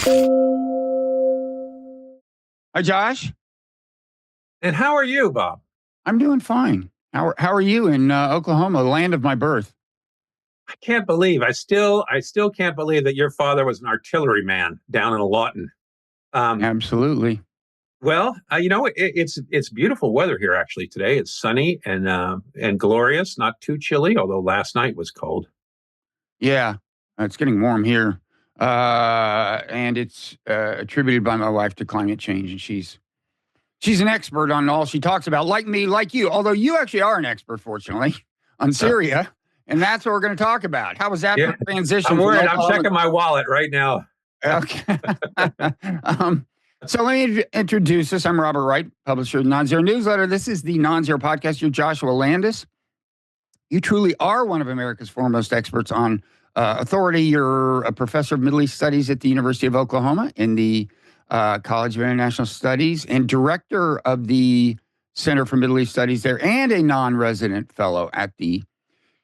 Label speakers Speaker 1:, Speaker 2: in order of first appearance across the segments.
Speaker 1: Hi, Josh.
Speaker 2: And how are you, Bob?
Speaker 1: I'm doing fine. How are you in Oklahoma, the land of my birth?
Speaker 2: I can't believe I still can't believe that your father was an artilleryman down in Lawton. Um,
Speaker 1: Absolutely.
Speaker 2: it's beautiful weather here actually today. It's sunny and glorious, not too chilly, although last night was cold.
Speaker 1: Yeah, it's getting warm here, and it's attributed by my wife to climate change, and she's an expert on all she talks about, like me, like you. Although you actually are an expert, fortunately, on Syria, and that's what we're going to talk about. How was that
Speaker 2: Yeah,
Speaker 1: transition
Speaker 2: I'm
Speaker 1: from
Speaker 2: worried. I'm
Speaker 1: Oklahoma?
Speaker 2: checking my wallet right now.
Speaker 1: Okay. um, so let me introduce us. I'm Robert Wright, publisher of the Nonzero newsletter. This is the Nonzero podcast. You're Joshua Landis. You truly are one of America's foremost experts on authority. You're a professor of Middle East Studies at the University of Oklahoma in the College of International Studies and director of the Center for Middle East Studies there and a non-resident fellow at the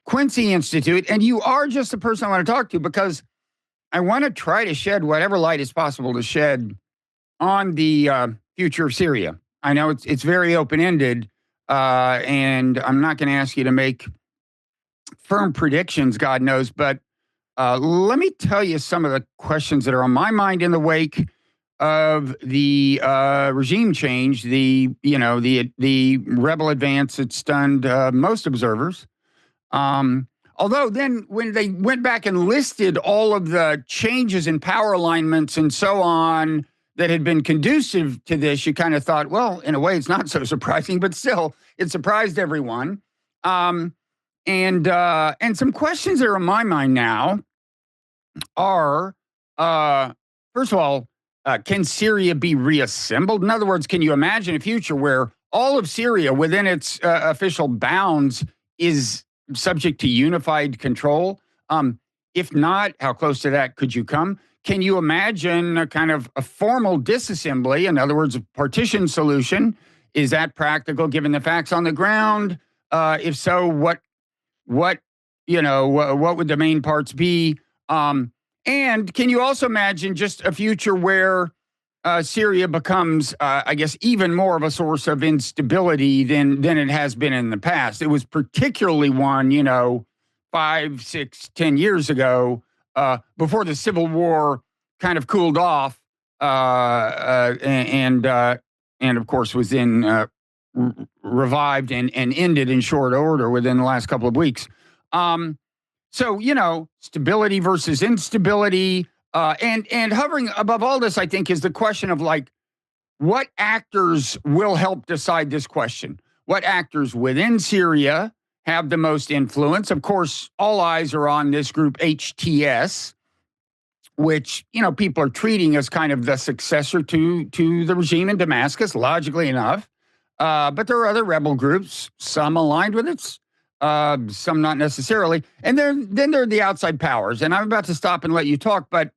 Speaker 1: Quincy Institute. And you are just the person I want to talk to because I want to try to shed whatever light is possible to shed on the future of Syria. I know it's very open-ended, and I'm not going to ask you to make firm predictions, God knows, but let me tell you some of the questions that are on my mind in the wake of the regime change, the rebel advance that stunned most observers. Although then when they went back and listed all of the changes in power alignments and so on that had been conducive to this, you kind of thought, well, in a way, it's not so surprising, but still, it surprised everyone. And some questions that are on my mind now are, first of all, can Syria be reassembled? In other words, can you imagine a future where all of Syria within its official bounds is subject to unified control? If not, how close to that could you come? Can you imagine a kind of a formal disassembly? In other words, a partition solution? Is that practical given the facts on the ground? If so, what what would the main parts be? And can you also imagine just a future where Syria becomes, I guess, even more of a source of instability than it has been in the past? It was particularly one, 5, 6, 10 years ago, before the civil war kind of cooled off, and of course was then revived and ended in short order within the last couple of weeks. So, stability versus instability, and hovering above all this, I think, is the question of what actors will help decide this question? What actors within Syria have the most influence? Of course, all eyes are on this group HTS, which, people are treating as kind of the successor to the regime in Damascus, logically enough. But there are other rebel groups, some aligned with it, some not necessarily. And then there are the outside powers. And I'm about to stop and let you talk, but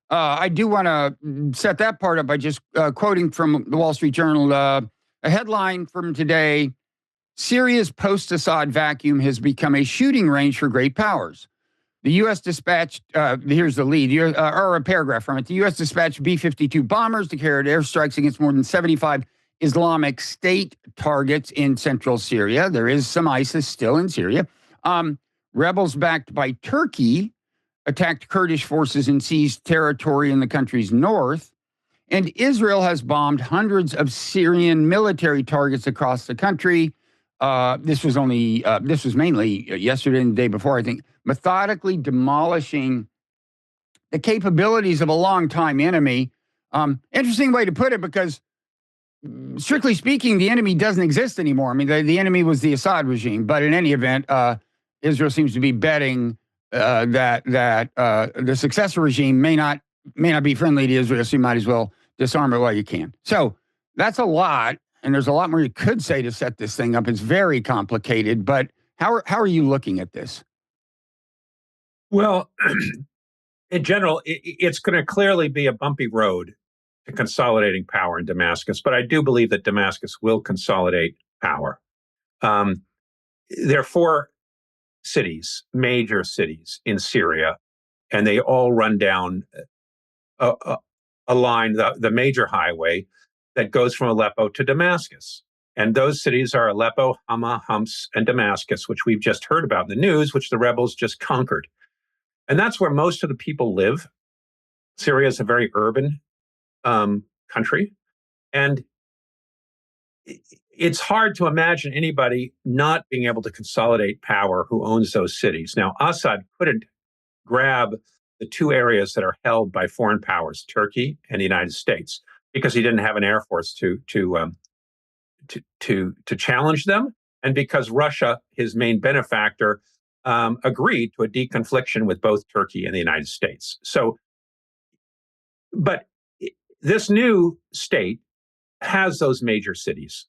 Speaker 1: I do want to set that part up by just quoting from the Wall Street Journal, a headline from today: Syria's post-Assad vacuum has become a shooting range for great powers. The U.S. dispatched, here's the lead, or a paragraph from it. The U.S. dispatched B-52 bombers to carry out airstrikes against more than 75 Islamic State targets in central Syria. There is some ISIS still in Syria. Rebels backed by Turkey attacked Kurdish forces and seized territory in the country's north. And Israel has bombed hundreds of Syrian military targets across the country. This was mainly yesterday and the day before, I think, methodically demolishing the capabilities of a longtime enemy. Interesting way to put it, because strictly speaking, the enemy doesn't exist anymore. I mean, the enemy was the Assad regime, but in any event, Israel seems to be betting that the successor regime may not be friendly to Israel, so you might as well disarm it while you can. So that's a lot, and there's a lot more you could say to set this thing up. It's very complicated, but how are you looking at this?
Speaker 2: Well, in general, it's going to clearly be a bumpy road to consolidating power in Damascus, but I do believe that Damascus will consolidate power. There are 4 cities, major cities in Syria, and they all run down a line, the major highway that goes from Aleppo to Damascus. And those cities are Aleppo, Hama, Homs, and Damascus, which we've just heard about in the news, which the rebels just conquered. And that's where most of the people live. Syria is a very urban country. And it's hard to imagine anybody not being able to consolidate power who owns those cities. Now, Assad couldn't grab the two areas that are held by foreign powers, Turkey and the United States, because he didn't have an air force to challenge them, and because Russia, his main benefactor, agreed to a deconfliction with both Turkey and the United States. So, but this new state has those major cities,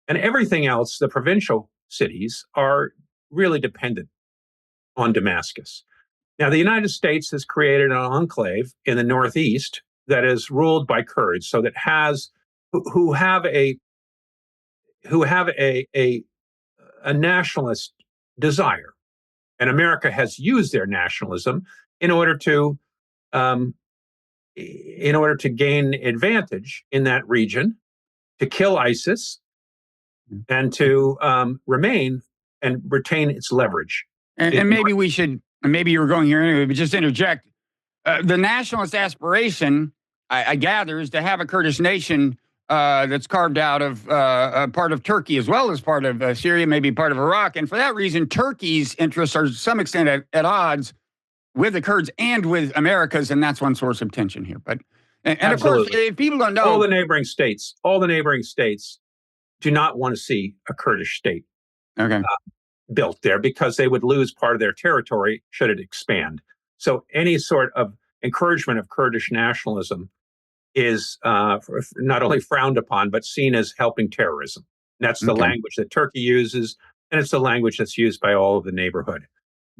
Speaker 2: and everything else, the provincial cities, are really dependent on Damascus. Now, the United States has created an enclave in the northeast that is ruled by Kurds, so that has who have a nationalist desire, and America has used their nationalism in order to gain advantage in that region, to kill ISIS, and to remain and retain its leverage.
Speaker 1: And maybe we should, and maybe you were going here anyway, but just interject. The nationalist aspiration, I gather, is to have a Kurdish nation that's carved out of a part of Turkey as well as part of Syria, maybe part of Iraq. And for that reason, Turkey's interests are to some extent at odds with the Kurds and with America's, and that's one source of tension here. But and of course, if people don't know,
Speaker 2: all the neighboring states do not want to see a Kurdish state built there, because they would lose part of their territory should it expand. So any sort of encouragement of Kurdish nationalism is not only frowned upon, but seen as helping terrorism. And that's the language that Turkey uses, and it's the language that's used by all of the neighborhood.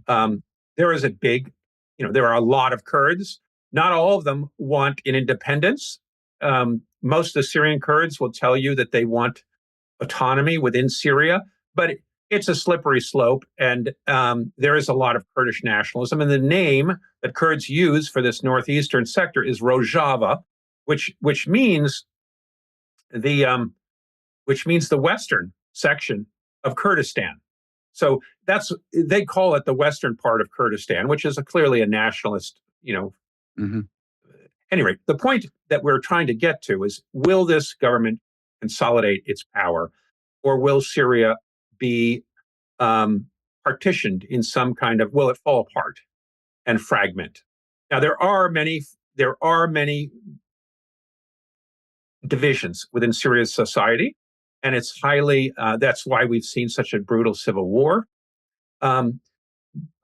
Speaker 2: There is a big, there are a lot of Kurds. Not all of them want an independence. Most of the Syrian Kurds will tell you that they want autonomy within Syria, but it's a slippery slope, and there is a lot of Kurdish nationalism. And the name that Kurds use for this northeastern sector is Rojava, which means the western section of Kurdistan. So they call it the western part of Kurdistan, which is clearly a nationalist. Anyway, the point that we're trying to get to is: will this government consolidate its power, or will Syria be partitioned in some kind of, will it fall apart and fragment? Now, there are many divisions within Syria's society, and it's highly, that's why we've seen such a brutal civil war. But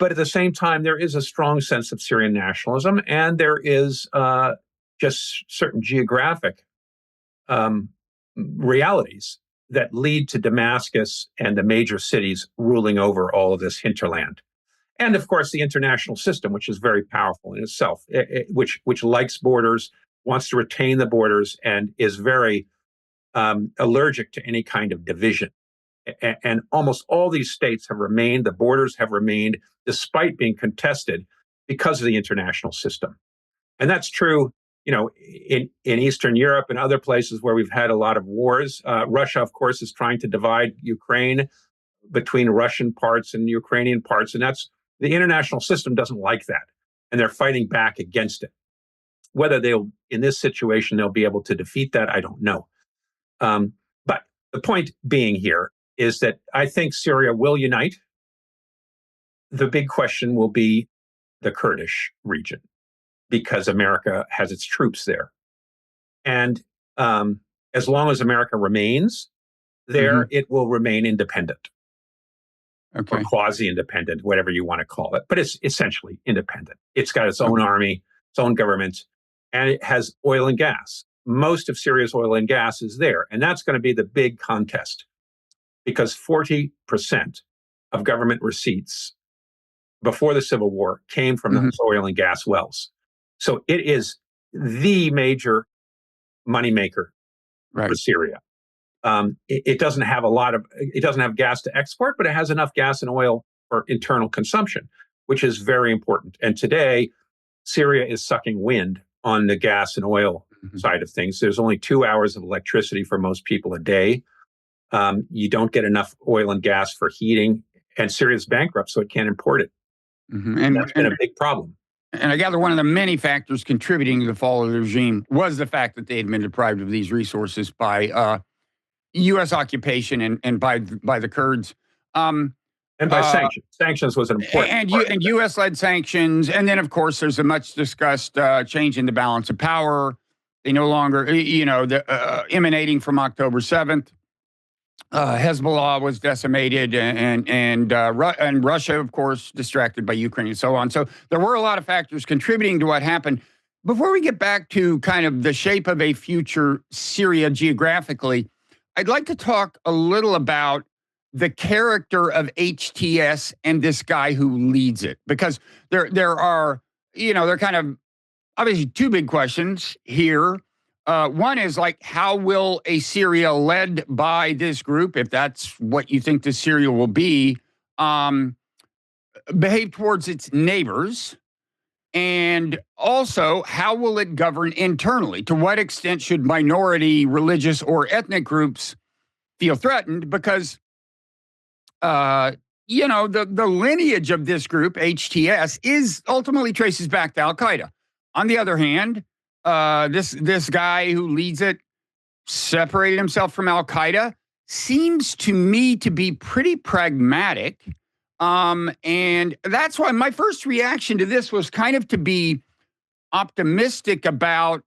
Speaker 2: at the same time, there is a strong sense of Syrian nationalism, and there is just certain geographic realities that lead to Damascus and the major cities ruling over all of this hinterland. And of course, the international system, which is very powerful in itself, which likes borders, wants to retain the borders, and is very allergic to any kind of division. And almost all these states have remained, the borders have remained, despite being contested, because of the international system. And that's true, in Eastern Europe and other places where we've had a lot of wars. Russia, of course, is trying to divide Ukraine between Russian parts and Ukrainian parts. And the international system doesn't like that. And they're fighting back against it. Whether in this situation, they'll be able to defeat that, I don't know. But the point being here is that I think Syria will unite. The big question will be the Kurdish region, because America has its troops there. And as long as America remains there, it will remain independent. Or quasi-independent, whatever you want to call it. But it's essentially independent. It's got its own army, its own government, and it has oil and gas. Most of Syria's oil and gas is there. And that's going to be the big contest, because 40% of government receipts before the Civil War came from those oil and gas wells. So it is the major moneymaker for Syria. It doesn't have it doesn't have gas to export, but it has enough gas and oil for internal consumption, which is very important. And today, Syria is sucking wind on the gas and oil side of things. There's only 2 hours of electricity for most people a day. You don't get enough oil and gas for heating, and Syria's bankrupt, so it can't import it. And that's been a big problem.
Speaker 1: And I gather one of the many factors contributing to the fall of the regime was the fact that they had been deprived of these resources by U.S. occupation and by the Kurds.
Speaker 2: And by sanctions. Sanctions was an important part.
Speaker 1: And U.S.-led sanctions. And then, of course, there's a much-discussed change in the balance of power. They no longer, emanating from October 7th. Hezbollah was decimated, and Russia, of course, distracted by Ukraine and so on. So there were a lot of factors contributing to what happened. Before we get back to kind of the shape of a future Syria geographically, I'd like to talk a little about the character of HTS and this guy who leads it, because there are, there are kind of obviously two big questions here. One is like, how will a Syria led by this group, if that's what you think the Syria will be, behave towards its neighbors? And also, how will it govern internally? To what extent should minority, religious, or ethnic groups feel threatened? Because, the lineage of this group, HTS, is ultimately traces back to Al-Qaeda. On the other hand, this guy who leads it separated himself from Al-Qaeda, seems to me to be pretty pragmatic. And that's why my first reaction to this was kind of to be optimistic about,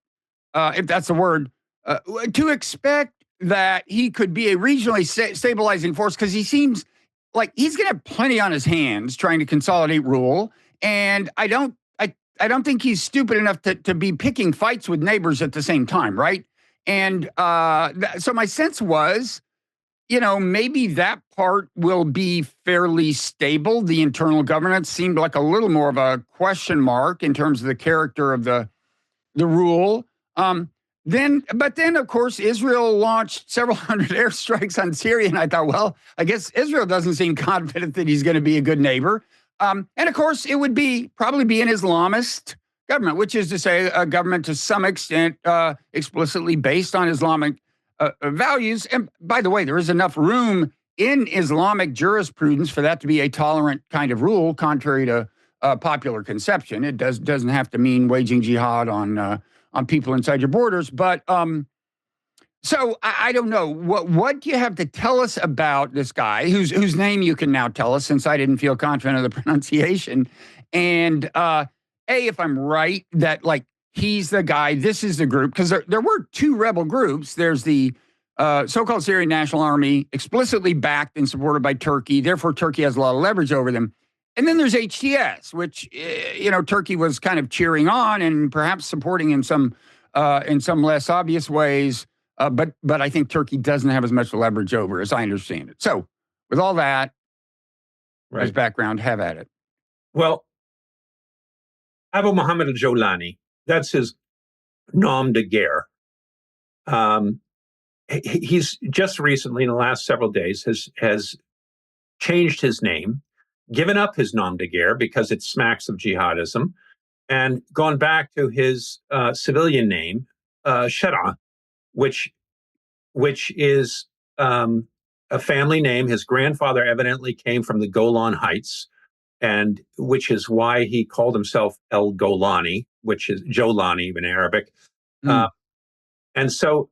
Speaker 1: if that's the word, to expect that he could be a regionally stabilizing force, because he seems like he's going to have plenty on his hands trying to consolidate rule. And I don't think he's stupid enough to be picking fights with neighbors at the same time, right? And so my sense was, maybe that part will be fairly stable. The internal governance seemed like a little more of a question mark in terms of the character of the rule. But then, of course, Israel launched several hundred airstrikes on Syria, and I thought, well, I guess Israel doesn't seem confident that he's going to be a good neighbor. And of course, it would probably be an Islamist government, which is to say a government to some extent explicitly based on Islamic values. And by the way, there is enough room in Islamic jurisprudence for that to be a tolerant kind of rule, contrary to popular conception. It doesn't have to mean waging jihad on people inside your borders. But so I don't know. What do you have to tell us about this guy whose name you can now tell us, since I didn't feel confident of the pronunciation? And if I'm right, that like he's the guy, this is the group, because there were two rebel groups. There's the so-called Syrian National Army, explicitly backed and supported by Turkey. Therefore, Turkey has a lot of leverage over them. And then there's HTS, which Turkey was kind of cheering on and perhaps supporting in some less obvious ways. But I think Turkey doesn't have as much leverage over, as I understand it. So with all that as background, have at it.
Speaker 2: Well, Abu Muhammad al-Jawlani, that's his nom de guerre. He's just recently, in the last several days, has changed his name, given up his nom de guerre because it smacks of jihadism, and gone back to his civilian name, Shara, which is a family name. His grandfather evidently came from the Golan Heights, and which is why he called himself El Golani, which is Jolani in Arabic. And so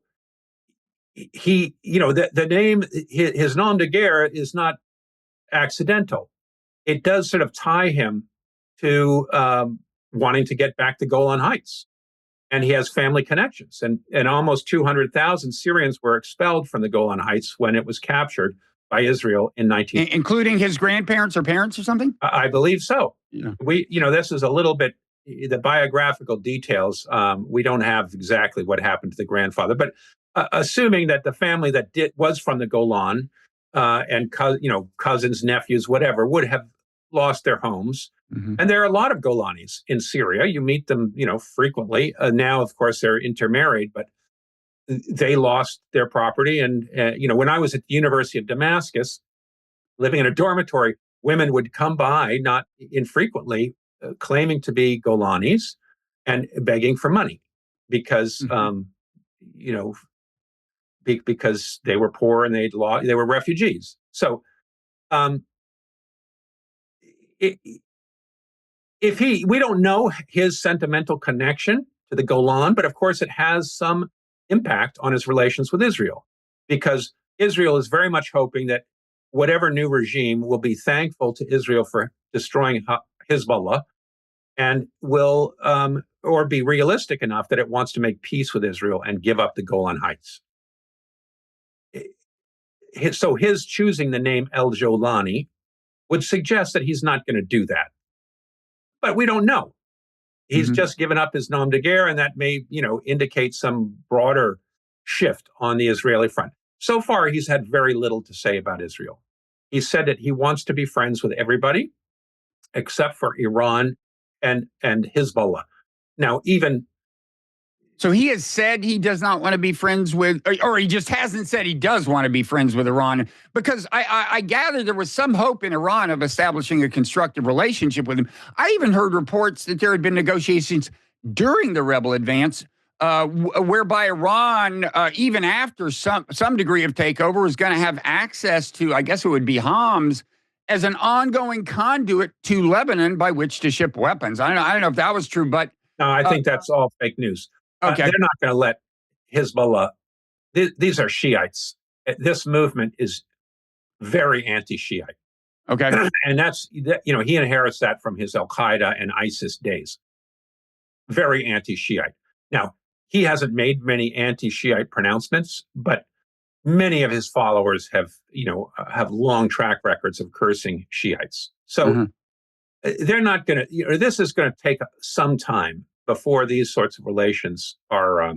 Speaker 2: he, the name, his nom de guerre is not accidental. It does sort of tie him to wanting to get back to Golan Heights. And he has family connections. And almost 200,000 Syrians were expelled from the Golan Heights when it was captured by Israel in 19...
Speaker 1: Including his grandparents or parents or something?
Speaker 2: I believe so.
Speaker 1: Yeah.
Speaker 2: This is a little bit, the biographical details, we don't have exactly what happened to the grandfather, but assuming that the family that was from the Golan and cousins, nephews, whatever, would have lost their homes. Mm-hmm. And there are a lot of Golanis in Syria. You meet them, frequently. Now, of course, they're intermarried, but they lost their property. And, when I was at the University of Damascus, living in a dormitory, women would come by, not infrequently, claiming to be Golanis. and begging for money because because they were poor and they were refugees. So um, we don't know his sentimental connection to the Golan, but of course it has some impact on his relations with Israel, because Israel is very much hoping that whatever new regime will be thankful to Israel for destroying Hezbollah, and will or be realistic enough that it wants to make peace with Israel and give up the Golan Heights. So his choosing the name El Jolani would suggest that he's not going to do that. But we don't know. He's just given up his nom de guerre, and that may, indicate some broader shift on the Israeli front. So far, he's had very little to say about Israel. He said that he wants to be friends with everybody except for Iran and Hezbollah. Now,
Speaker 1: so he has said he does not want to be friends with, or he just hasn't said he does want to be friends with Iran, because I gather there was some hope in Iran of establishing a constructive relationship with him. I even heard reports that there had been negotiations during the rebel advance whereby Iran, even after some degree of takeover, was going to have access to, I guess it would be Homs, as an ongoing conduit to Lebanon by which to ship weapons. I don't know if that was true, but
Speaker 2: no, I think that's all fake news.
Speaker 1: Okay.
Speaker 2: They're not going to let Hezbollah. These are Shiites. This movement is very anti-Shiite.
Speaker 1: Okay.
Speaker 2: And he inherits that from his Al-Qaeda and ISIS days. Very anti-Shiite. Now, he hasn't made many anti-Shiite pronouncements, but many of his followers have long track records of cursing Shiites. So they're not going to, this is going to take some time before these sorts of relations are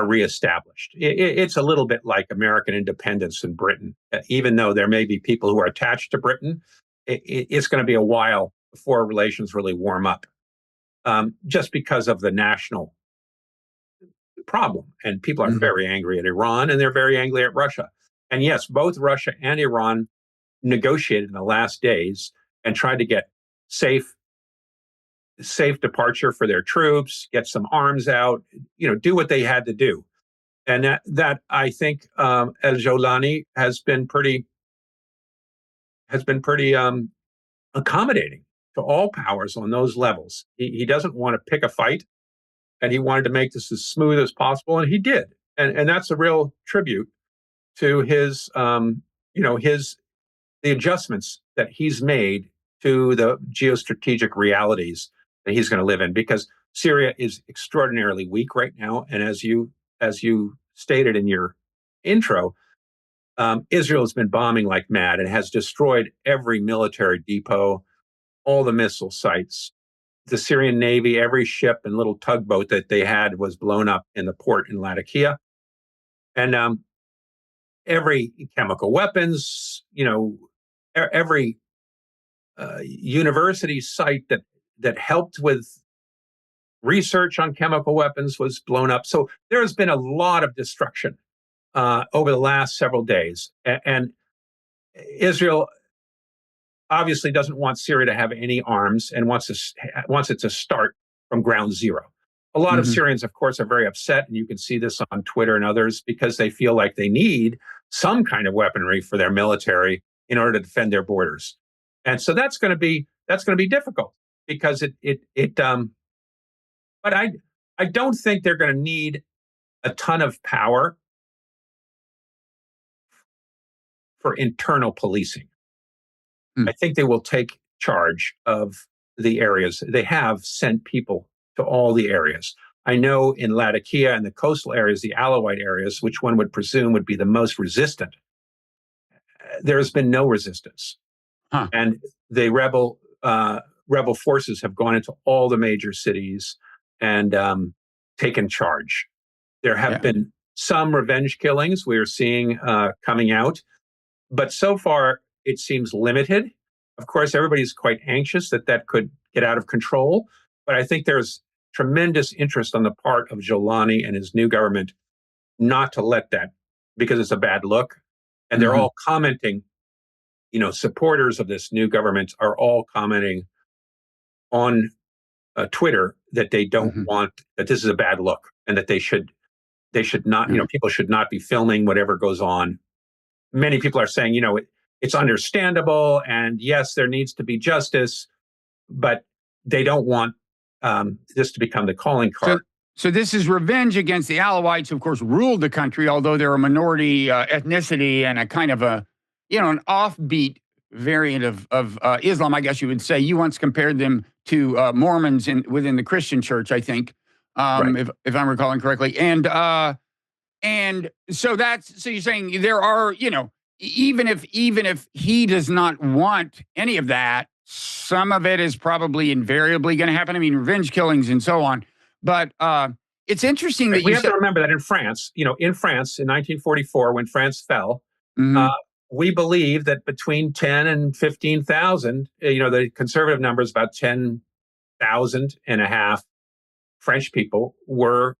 Speaker 2: reestablished. It's a little bit like American independence in Britain. Even though there may be people who are attached to Britain, it's going to be a while before relations really warm up, just because of the national problem. And people are very angry at Iran, and they're very angry at Russia. And yes, both Russia and Iran negotiated in the last days and tried to get safe departure for their troops, get some arms out, do what they had to do. And that I think El Jolani has been pretty accommodating to all powers on those levels. He doesn't want to pick a fight, and he wanted to make this as smooth as possible, and he did. And that's a real tribute to his the adjustments that he's made to the geostrategic realities that he's going to live in, because Syria is extraordinarily weak right now. And as you stated in your intro, Israel has been bombing like mad and has destroyed every military depot, all the missile sites. The Syrian Navy, every ship and little tugboat that they had was blown up in the port in Latakia. And every chemical weapons, every university site that helped with research on chemical weapons was blown up. So there has been a lot of destruction over the last several days. And Israel obviously doesn't want Syria to have any arms and wants it to start from ground zero. A lot of Syrians, of course, are very upset, and you can see this on Twitter and others, because they feel like they need some kind of weaponry for their military in order to defend their borders. And so that's going to be difficult, because but I don't think they're going to need a ton of power for internal policing. I think they will take charge of the areas. They have sent people to all the areas. I know in Latakia and the coastal areas, the Alawite areas, which one would presume would be the most resistant, there has been no resistance. And the rebel forces have gone into all the major cities and taken charge. There have been some revenge killings we are seeing coming out, but so far it seems limited. Of course, everybody's quite anxious that could get out of control, but I think there's tremendous interest on the part of Jolani and his new government not to let that, because it's a bad look. And they're all commenting, supporters of this new government are all commenting on Twitter that they don't
Speaker 1: Hmm.
Speaker 2: want, that this is a bad look, and that they should not,
Speaker 1: Yeah.
Speaker 2: people should not be filming whatever goes on. Many people are saying, it's understandable, and yes, there needs to be justice, but they don't want this to become the calling
Speaker 1: So,
Speaker 2: card.
Speaker 1: so this is revenge against the Alawites, who, of course, ruled the country, although they're a minority ethnicity and a kind of a, an offbeat variant of Islam, I guess you would say. You once compared them to Mormons within the Christian church, I think,
Speaker 2: Right.
Speaker 1: if I'm recalling correctly. And so so you're saying there are, even if he does not want any of that, some of it is probably invariably going to happen. I mean, revenge killings and so on. But it's interesting
Speaker 2: Right.
Speaker 1: that
Speaker 2: We
Speaker 1: you
Speaker 2: have to
Speaker 1: said.
Speaker 2: remember that in France, in 1944, when France fell, uh,
Speaker 1: Mhm.
Speaker 2: we believe that between 10 and 15,000, the conservative number is about 10,000 and a half French people were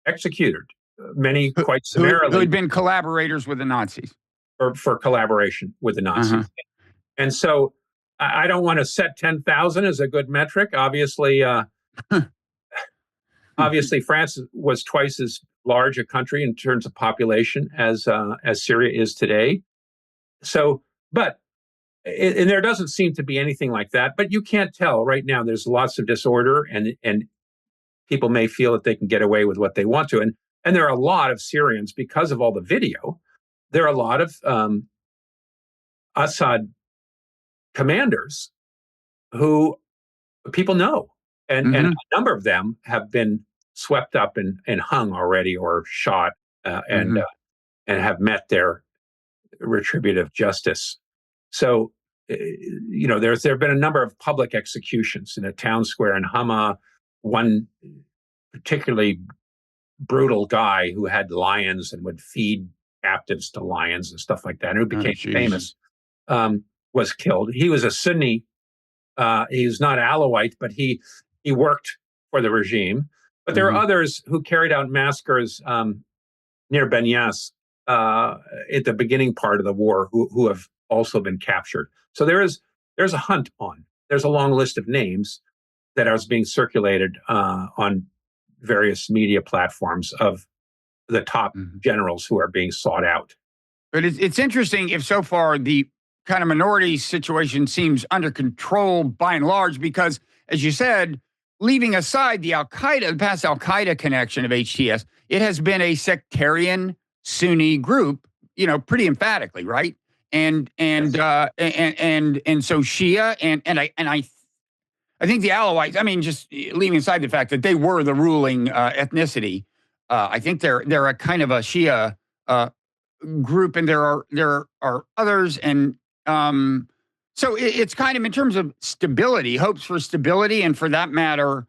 Speaker 2: executed, many
Speaker 1: who,
Speaker 2: quite
Speaker 1: who
Speaker 2: summarily
Speaker 1: had been collaborators with the Nazis.
Speaker 2: for collaboration with the
Speaker 1: Uh-huh.
Speaker 2: Nazis. And so I don't want to set 10,000 as a good metric. Obviously, France was twice as large a country in terms of population as Syria is today. So, but and there doesn't seem to be anything like that. But you can't tell right now. There's lots of disorder, and people may feel that they can get away with what they want to. And there are a lot of Syrians, because of all the video. There are a lot of Assad commanders who people know, and
Speaker 1: Hmm.
Speaker 2: a number of them have been swept up and hung already, or shot,
Speaker 1: Hmm.
Speaker 2: and have met their retributive justice. So, there have been a number of public executions in a town square in Hama. One particularly brutal guy who had lions and would feed captives to lions and stuff like that, and who
Speaker 1: Oh,
Speaker 2: became
Speaker 1: jeez.
Speaker 2: famous, was killed. He was a Sunni. He was not Alawite, but he worked for the regime. But there are
Speaker 1: Hmm.
Speaker 2: others who carried out massacres near Benyas at the beginning part of the war, who have also been captured. So there's a hunt on. There's a long list of names that is being circulated on various media platforms of the top
Speaker 1: Hmm.
Speaker 2: generals who are being sought out.
Speaker 1: But it's interesting if so far the kind of minority situation seems under control by and large, because, as you said, leaving aside the the past Al Qaeda connection of HTS, it has been a sectarian Sunni group, pretty emphatically, right?
Speaker 2: Yes.
Speaker 1: And so Shia and I think the Alawites. I mean, just leaving aside the fact that they were the ruling ethnicity, I think they're a kind of a Shia uh, group, and there are others, and so it's kind of in terms of stability, hopes for stability, and for that matter,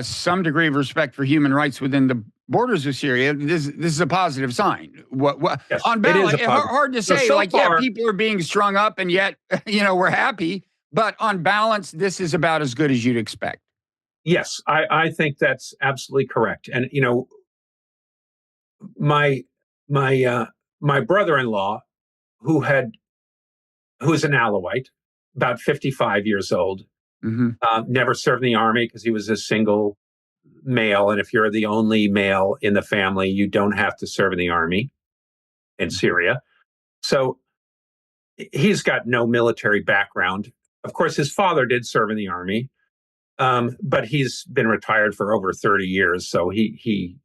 Speaker 1: some degree of respect for human rights within the borders of Syria. This is a positive sign. What
Speaker 2: Yes,
Speaker 1: on
Speaker 2: it is a
Speaker 1: balance,
Speaker 2: positive.
Speaker 1: hard to say.
Speaker 2: So
Speaker 1: Like, yeah,
Speaker 2: far,
Speaker 1: people are being strung up, and yet we're happy. But on balance, this is about as good as you'd expect.
Speaker 2: yes, I think that's absolutely correct. And my my my brother-in-law, who had who's an Alawite, about 55 years old,
Speaker 1: Hmm.
Speaker 2: never served in the army because he was a single male, and if you're the only male in the family, you don't have to serve in the army in Syria. So he's got no military background. Of course, his father did serve in the army, but he's been retired for over 30 years. So he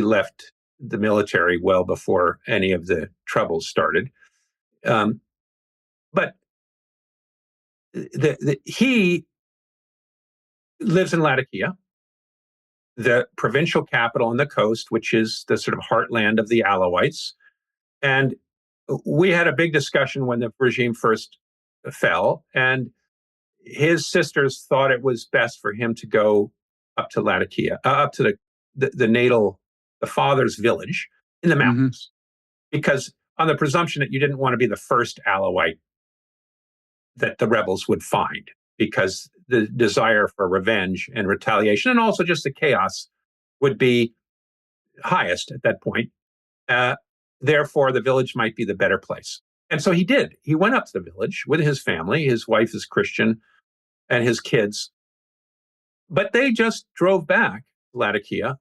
Speaker 2: left the military well before any of the troubles started. Um, but he lives in Latakia, the provincial capital on the coast, which is the sort of heartland of the Alawites. And we had a big discussion when the regime first fell, and his sisters thought it was best for him to go up to Latakia, up to the father's village in the
Speaker 1: Hmm.
Speaker 2: mountains, because on the presumption that you didn't want to be the first Alawite that the rebels would find, because the desire for revenge and retaliation, and also just the chaos, would be highest at that point. Uh, Therefore, the village might be the better place. And so he did. He went up to the village with his family. His wife is Christian, and his kids. But they just drove back Latakia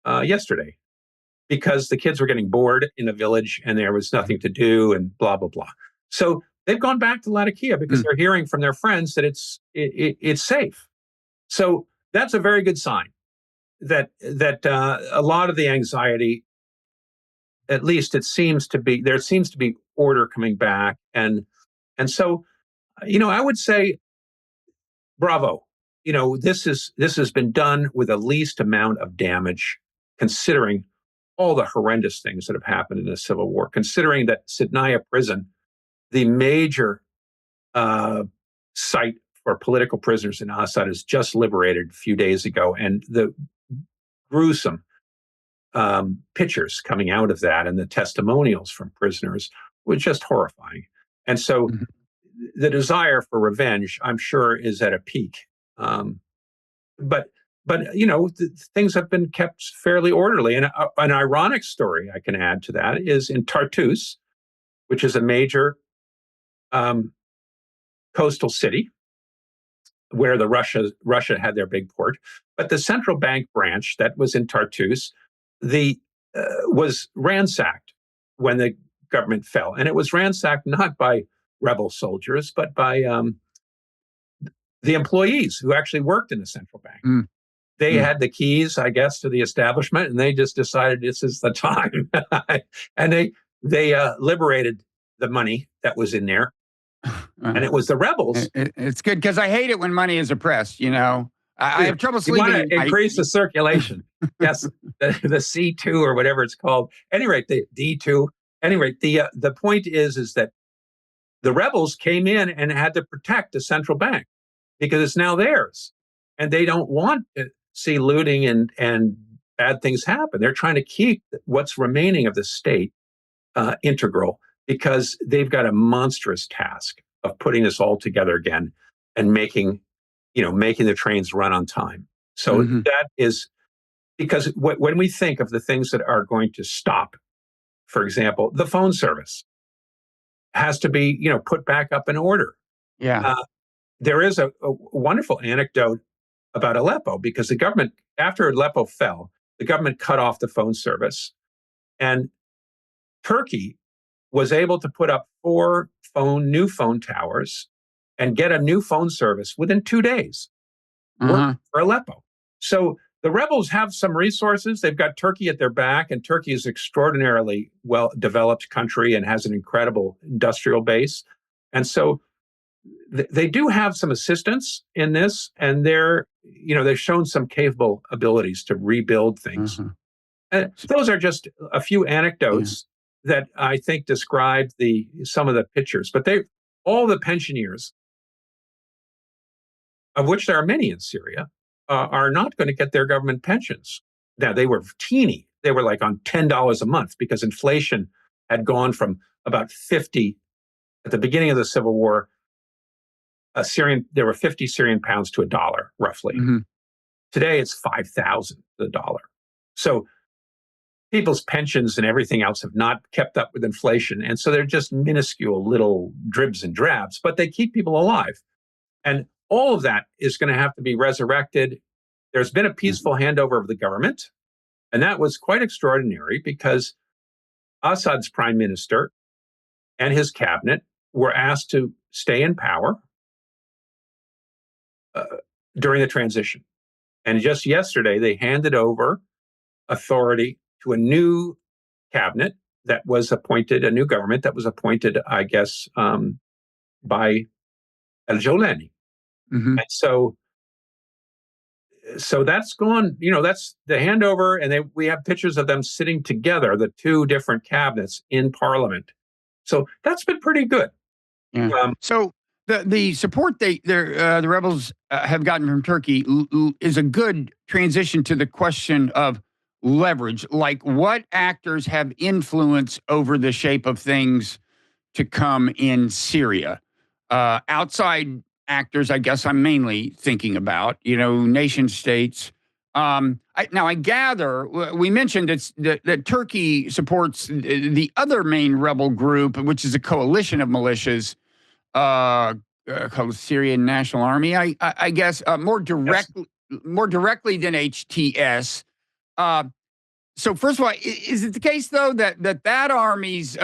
Speaker 2: yesterday because the kids were getting bored in the village and there was nothing to do and blah, blah, blah. So they've gone back to Latakia because they're hearing from their friends that it's safe. So that's a very good sign that a lot of the anxiety, at least there seems to be order coming back. And so, I would say, bravo. This has been done with the least amount of damage, considering all the horrendous things that have happened in the civil war, considering that Sidnaya prison, the major site for political prisoners in Assad, is just liberated a few days ago. And the gruesome pictures coming out of that and the testimonials from prisoners was just horrifying. And so the desire for revenge, I'm sure, is at a peak. But things have been kept fairly orderly. And an ironic story I can add to that is in Tartus, which is a major coastal city where Russia had their big port. But the central bank branch that was in Tartus, was ransacked when the government fell. And it was ransacked not by rebel soldiers, but by the employees who actually worked in the central bank. They had the keys, I guess, to the establishment, and they just decided this is the time. And they liberated the money that was in there. And it was the rebels.
Speaker 1: It's good because I hate it when money is oppressed. I have trouble sleeping.
Speaker 2: You want to increase the circulation. Yes, the C2 or whatever it's called. At any rate, the D2. At any rate, the point is that the rebels came in and had to protect the central bank because it's now theirs, and they don't want to see looting and bad things happen. They're trying to keep what's remaining of the state integral because they've got a monstrous task of putting this all together again and making the trains run on time. So that is because when we think of the things that are going to stop, for example, the phone service has to be, put back up in order.
Speaker 1: Yeah.
Speaker 2: There is a wonderful anecdote about Aleppo because the government, after Aleppo fell, the government cut off the phone service, and Turkey was able to put up 4 new phone towers and get a new phone service within 2 days for Aleppo. So the rebels have some resources. They've got Turkey at their back, and Turkey is an extraordinarily well-developed country and has an incredible industrial base. And so they do have some assistance in this, and they've shown some capable abilities to rebuild things. And those are just a few anecdotes that I think describe some of the pictures. But all the pensioners, of which there are many in Syria, are not going to get their government pensions. Now, they were teeny. They were like on $10 a month because inflation had gone from about 50 at the beginning of the Civil War. There were 50 Syrian pounds to $1, roughly. Today, it's 5,000 to the dollar. So people's pensions and everything else have not kept up with inflation. And so they're just minuscule little dribs and drabs, but they keep people alive. And all of that is going to have to be resurrected. There's been a peaceful handover of the government. And that was quite extraordinary because Assad's prime minister and his cabinet were asked to stay in power during the transition. And just yesterday, they handed over authority to a new cabinet that was appointed, a new government that was appointed, I guess, by El-Jolani. And so that's gone, that's the handover. And we have pictures of them sitting together, the 2 different cabinets in parliament. So that's been pretty good.
Speaker 1: Yeah. So the support the rebels have gotten from Turkey is a good transition to the question of leverage. Like, what actors have influence over the shape of things to come in Syria? Outside actors, I guess I'm mainly thinking about, nation states. I gather we mentioned that Turkey supports the other main rebel group, which is a coalition of militias called Syrian National Army. I guess more directly. more directly than HTS. So first of all, is it the case though that army's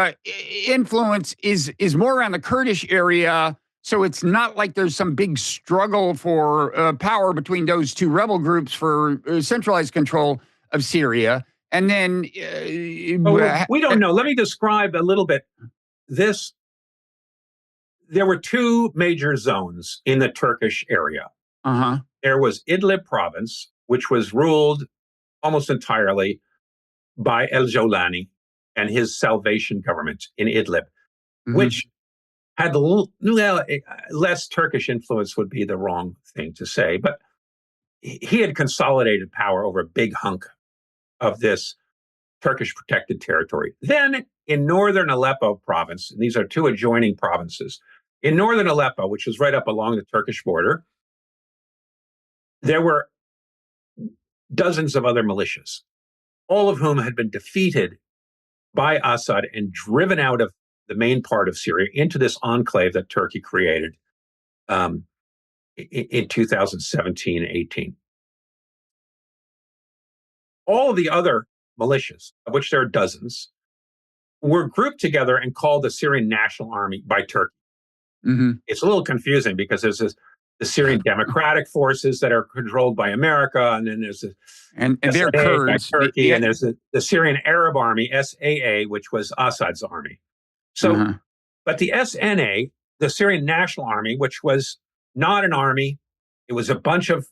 Speaker 1: influence is more around the Kurdish area? So it's not like there's some big struggle for power between those two rebel groups for centralized control of Syria. And then
Speaker 2: we don't know. Let me describe a little bit this. There were two major zones in the Turkish area.
Speaker 1: Uh-huh.
Speaker 2: There was Idlib province, which was ruled almost entirely by El-Jolani and his Salvation government in Idlib, which had less Turkish influence would be the wrong thing to say, but he had consolidated power over a big hunk of this Turkish protected territory. Then in northern Aleppo province, and these are two adjoining provinces, in northern Aleppo, which is right up along the Turkish border, there were dozens of other militias, all of whom had been defeated by Assad and driven out of the main part of Syria into this enclave that Turkey created in 2017-18. All of the other militias, of which there are dozens, were grouped together and called the Syrian National Army by Turkey. It's a little confusing because there's the Syrian Democratic Forces that are controlled by America, and then there's
Speaker 1: and they're Kurds,
Speaker 2: by Turkey, and there's the Syrian Arab Army, SAA, which was Assad's army. So, but the SNA, the Syrian National Army, which was not an army, it was a bunch of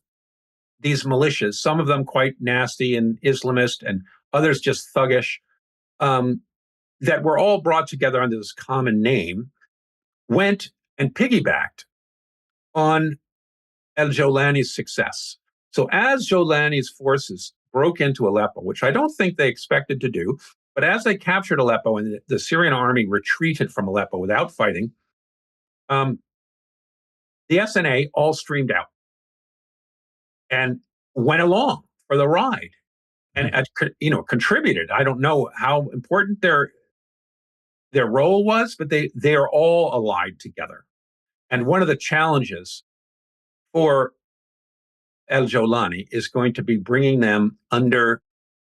Speaker 2: these militias, some of them quite nasty and Islamist, and others just thuggish, that were all brought together under this common name, went and piggybacked on El-Jolani's success. So as Jolani's forces broke into Aleppo, which I don't think they expected to do, but as they captured Aleppo and the Syrian army retreated from Aleppo without fighting, the SNA all streamed out and went along for the ride and contributed. I don't know how important their role was, but they are all allied together. And one of the challenges for El-Jolani is going to be bringing them under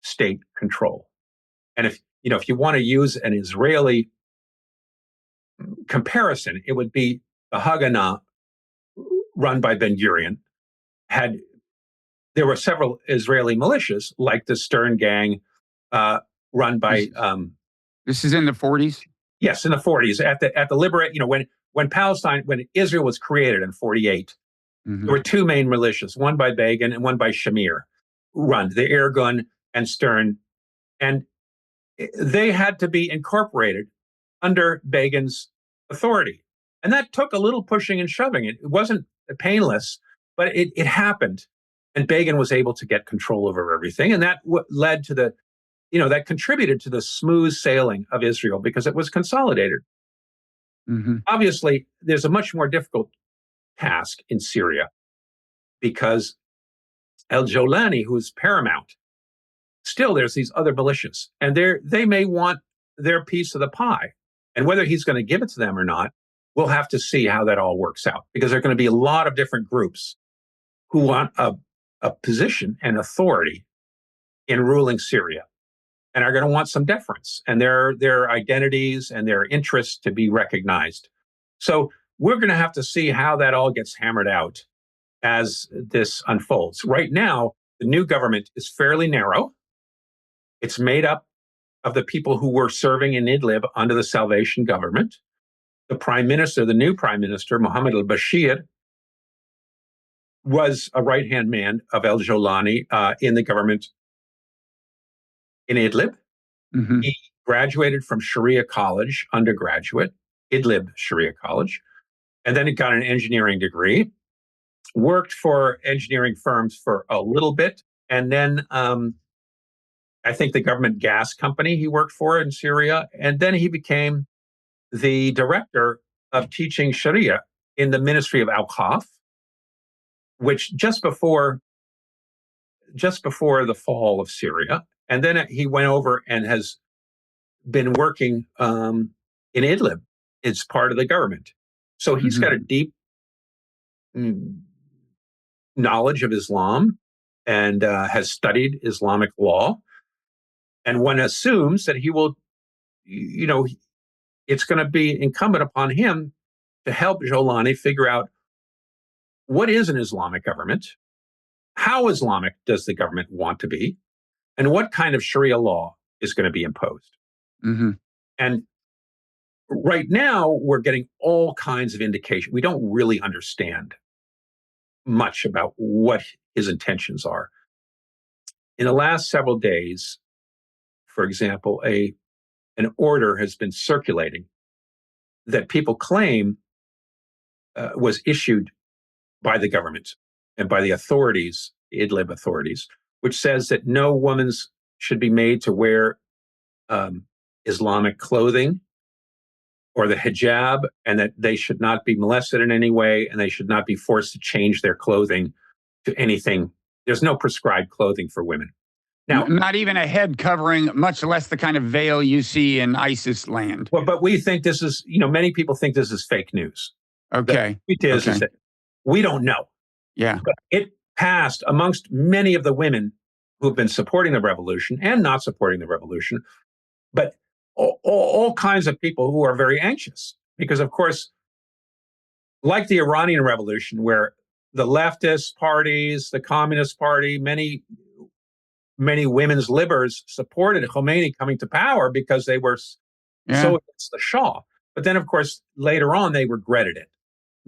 Speaker 2: state control. And if you want to use an Israeli comparison, it would be the Haganah run by Ben-Gurion. There were several Israeli militias like the Stern Gang run by.
Speaker 1: This is in the 40s?
Speaker 2: Yes, in the 40s at the liberate. When Israel was created in 48, there were two main militias, one by Begin and one by Shamir, run the Irgun and Stern, and they had to be incorporated under Begin's authority, and that took a little pushing and shoving. It wasn't painless, but it happened, and Begin was able to get control over everything, and that led to that contributed to the smooth sailing of Israel because it was consolidated. Obviously, there's a much more difficult task in Syria because El-Jolani, who is paramount, still there's these other militias, and they may want their piece of the pie. And whether he's going to give it to them or not, we'll have to see how that all works out, because there are going to be a lot of different groups who want a position and authority in ruling Syria, and are going to want some deference and their identities and their interests to be recognized. So we're going to have to see how that all gets hammered out as this unfolds. Right now, the new government is fairly narrow. It's made up of the people who were serving in Idlib under the Salvation government. The new prime minister, Mohammed al-Bashir, was a right-hand man of El-Jolani in the government in Idlib. He graduated from Sharia College, undergraduate, Idlib Sharia College, and then he got an engineering degree, worked for engineering firms for a little bit, and then I think the government gas company he worked for in Syria, and then he became the director of teaching Sharia in the Ministry of Al-Khaf, which just before the fall of Syria. And then he went over and has been working in Idlib. It's part of the government. So he's got a deep knowledge of Islam and has studied Islamic law. And one assumes that he will, it's going to be incumbent upon him to help Jolani figure out what is an Islamic government, how Islamic does the government want to be, and what kind of Sharia law is going to be imposed.
Speaker 1: Mm-hmm.
Speaker 2: And right now, we're getting all kinds of indication. We don't really understand much about what his intentions are. In the last several days, for example, an order has been circulating that people claim was issued by the government and by the authorities, the Idlib authorities, which says that no woman should be made to wear Islamic clothing or the hijab, and that they should not be molested in any way, and they should not be forced to change their clothing to anything. There's no prescribed clothing for women. Now,
Speaker 1: not even a head covering, much less the kind of veil you see in ISIS land.
Speaker 2: Well, but we think this is, many people think this is fake news.
Speaker 1: Okay.
Speaker 2: The truth is that we don't know.
Speaker 1: Yeah.
Speaker 2: But it passed amongst many of the women who've been supporting the revolution and not supporting the revolution, but all kinds of people who are very anxious. Because, of course, like the Iranian Revolution, where the leftist parties, the Communist Party, many women's libers supported Khomeini coming to power because they were so against the Shah. But then, of course, later on, they regretted it.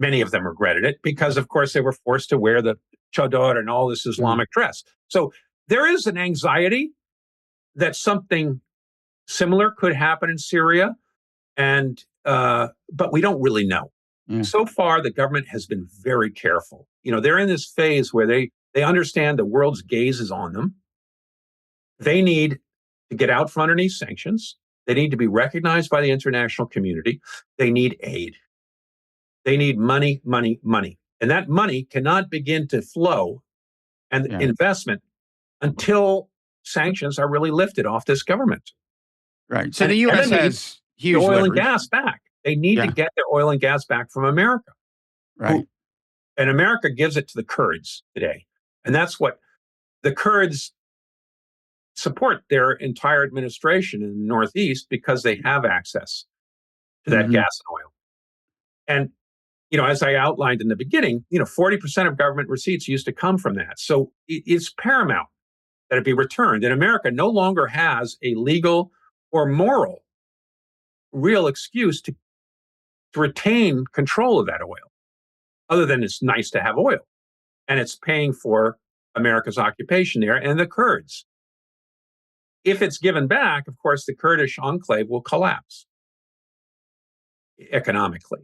Speaker 2: Many of them regretted it because, of course, they were forced to wear the chador and all this Islamic dress. So there is an anxiety that something similar could happen in Syria, but we don't really know. So far, the government has been very careful. They're in this phase where they understand the world's gaze is on them. They need to get out from underneath sanctions. They need to be recognized by the international community. They need aid. They need money, money, money. And that money cannot begin to flow and investment until sanctions are really lifted off this government.
Speaker 1: Right. So the U.S. has huge
Speaker 2: oil
Speaker 1: leverage.
Speaker 2: And gas back. They need to get their oil and gas back from America.
Speaker 1: Right.
Speaker 2: And America gives it to the Kurds today. And that's what the Kurds support their entire administration in the Northeast because they have access to that gas and oil. And, as I outlined in the beginning, 40% of government receipts used to come from that. So it's paramount that it be returned. And America no longer has a legal or moral real excuse to retain control of that oil, other than it's nice to have oil. And it's paying for America's occupation there and the Kurds. If it's given back, of course, the Kurdish enclave will collapse economically.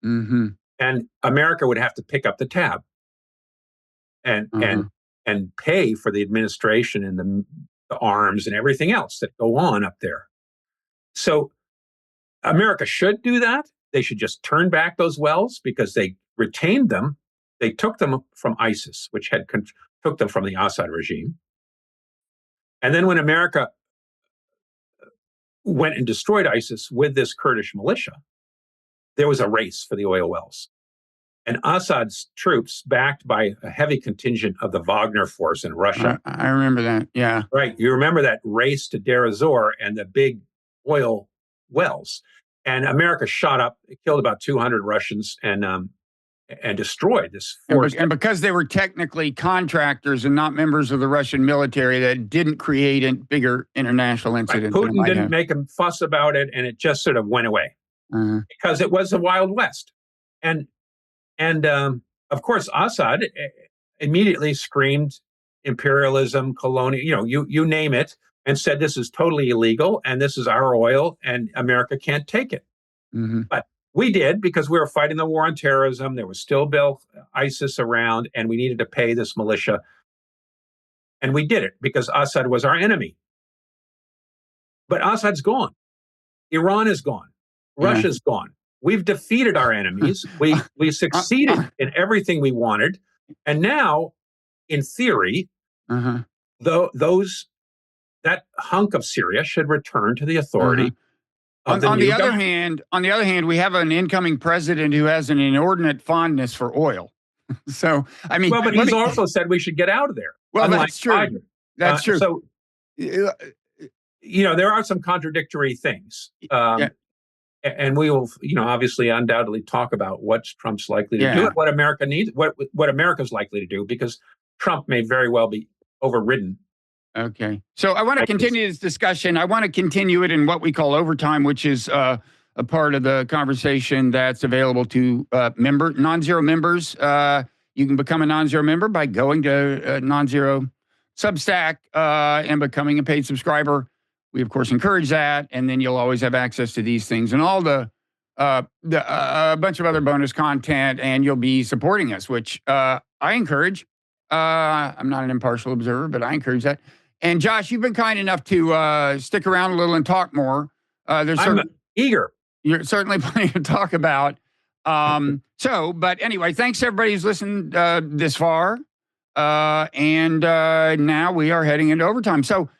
Speaker 2: And America would have to pick up the tab and pay for the administration and the arms and everything else that go on up there. So America should do that. They should just turn back those wells because they retained them. They took them from ISIS, which took them from the Assad regime. And then when America went and destroyed ISIS with this Kurdish militia, there was a race for the oil wells. And Assad's troops, backed by a heavy contingent of the Wagner force in Russia.
Speaker 1: I remember that, yeah.
Speaker 2: Right. You remember that race to Deir ez-Zor and the big oil wells. And America shot up, it killed about 200 Russians and destroyed this force.
Speaker 1: And because they were technically contractors and not members of the Russian military, that didn't create a bigger international incident.
Speaker 2: Right. Putin didn't make a fuss about it, and it just sort of went away because it was the Wild West. And of course, Assad immediately screamed imperialism, colonial, you name it, and said this is totally illegal and this is our oil and America can't take it. But we did because we were fighting the war on terrorism. There was still ISIS around and we needed to pay this militia. And we did it because Assad was our enemy. But Assad's gone. Iran is gone. Russia's gone. We've defeated our enemies. We succeeded in everything we wanted. And now, in theory, that hunk of Syria should return to the authority of the new government.
Speaker 1: On the other hand, we have an incoming president who has an inordinate fondness for oil. So, I mean,
Speaker 2: Well, but he's also said we should get out of there.
Speaker 1: Well, that's true.
Speaker 2: Biden.
Speaker 1: That's true.
Speaker 2: So, there are some contradictory things.
Speaker 1: Yeah.
Speaker 2: And we will, obviously, undoubtedly talk about what Trump's likely to do, what America needs, what America's likely to do, because Trump may very well be overridden.
Speaker 1: Okay. So I want to continue this discussion. I want to continue it in what we call overtime, which is a part of the conversation that's available to Nonzero members. You can become a Nonzero member by going to Nonzero Substack and becoming a paid subscriber. We, of course, encourage that. And then you'll always have access to these things and all a bunch of other bonus content. And you'll be supporting us, which I encourage. I'm not an impartial observer, but I encourage that. And Josh, you've been kind enough to stick around a little and talk more.
Speaker 2: I'm eager.
Speaker 1: You're certainly plenty to talk about. But anyway, thanks everybody who's listened this far. And now we are heading into overtime. So